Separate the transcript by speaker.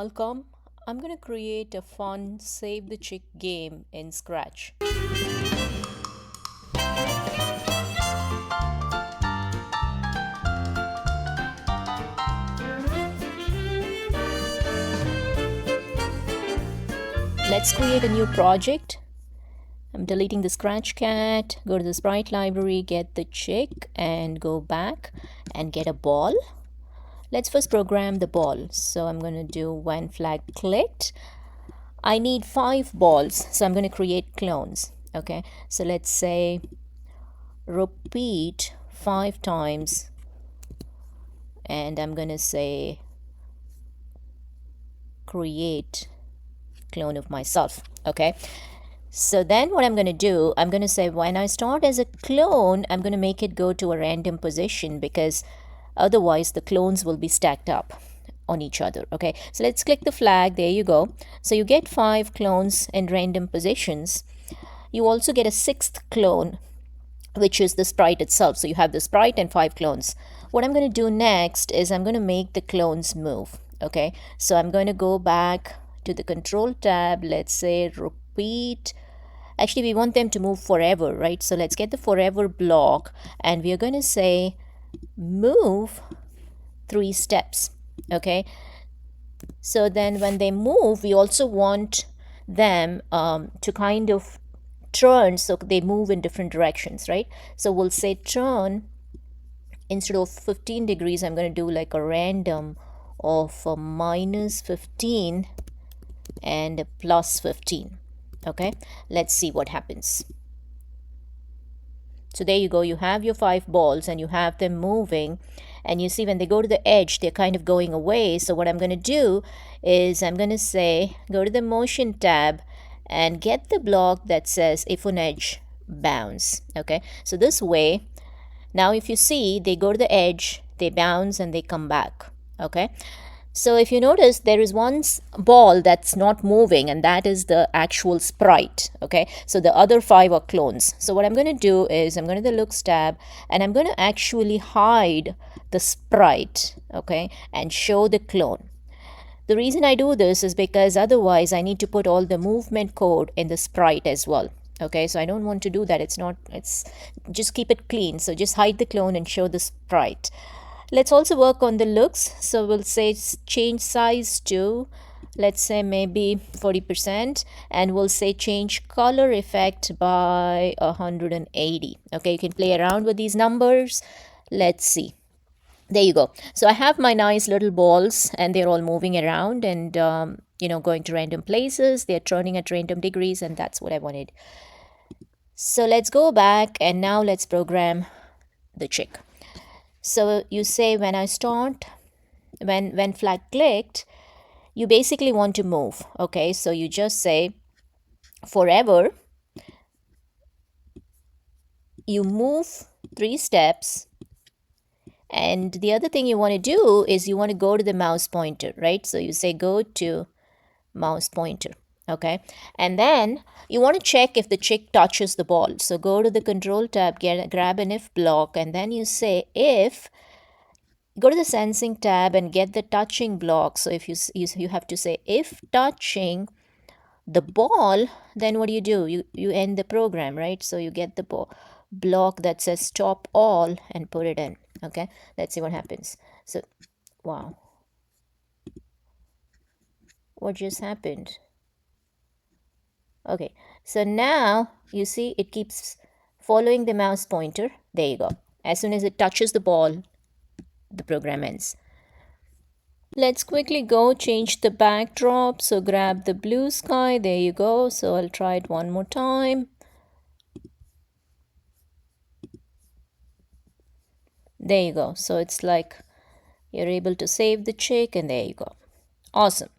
Speaker 1: Welcome. I'm going to create a fun Save the Chick game in Scratch. Let's create a new project. I'm deleting the Scratch cat, go to the sprite library, get the chick, and go back and get a ball. Let's first program the ball. So I'm going to do when flag clicked. I need 5 balls, so I'm going to create clones. Okay, so let's say repeat 5 times, and I'm going to say create clone of myself. Okay, so then what I'm going to do, I'm going to say when I start as a clone, I'm going to make it go to a random position, because otherwise the clones will be stacked up on each other. Okay, so let's click the flag. There you go. So you get 5 clones in random positions. You also get a 6th clone, which is the sprite itself. So you have the sprite and 5 clones. What I'm going to do next is I'm going to make the clones move. Okay, so I'm going to go back to the control tab. Let's say repeat. Actually, we want them to move forever, right? So let's get the forever block, and we are going to say move 3 steps. Okay, so then when they move, we also want them to kind of turn, so they move in different directions, right? So we'll say turn. Instead of 15 degrees, I'm going to do like a random of -15 and +15. Okay, let's see what happens. So there you go, you have your 5 balls and you have them moving, and you see when they go to the edge, they're kind of going away. So what I'm going to do is I'm going to say go to the motion tab and get the block that says if on edge bounce. Okay, so this way, now if you see, they go to the edge, they bounce, and they come back. Okay, so if you notice, there is one ball that's not moving, and that is the actual sprite. Okay, so the other 5 are clones. So what I'm going to do is I'm going to the looks tab, and I'm going to actually hide the sprite, okay, and show the clone. The reason I do this is because otherwise I need to put all the movement code in the sprite as well. Okay, so I don't want to do that. It's just keep it clean. So just hide the clone and show the sprite. Let's also work on the looks. So we'll say change size to, let's say maybe 40%, and we'll say change color effect by 180. Okay, you can play around with these numbers. Let's see. There you go. So I have my nice little balls, and they're all moving around and going to random places. They're turning at random degrees, and that's what I wanted. So let's go back, and now let's program the chick. So you say when I start, when flag clicked, you basically want to move. Okay, so you just say forever, you move 3 steps, and the other thing you want to do is you want to go to the mouse pointer, right? So you say go to mouse pointer. Okay, and then you want to check if the chick touches the ball. So go to the control tab, grab an if block, and then you say if, go to the sensing tab and get the touching block. So if you have to say if touching the ball, then what do? You end the program, right? So you get the block that says stop all and put it in. Okay, let's see what happens. So wow, what just happened? Okay, so now you see it keeps following the mouse pointer. There you go. As soon as it touches the ball, the program ends. Let's quickly go change the backdrop. So grab the blue sky. There you go. So I'll try it one more time. There you go. So it's like you're able to save the chick, and there you go. Awesome.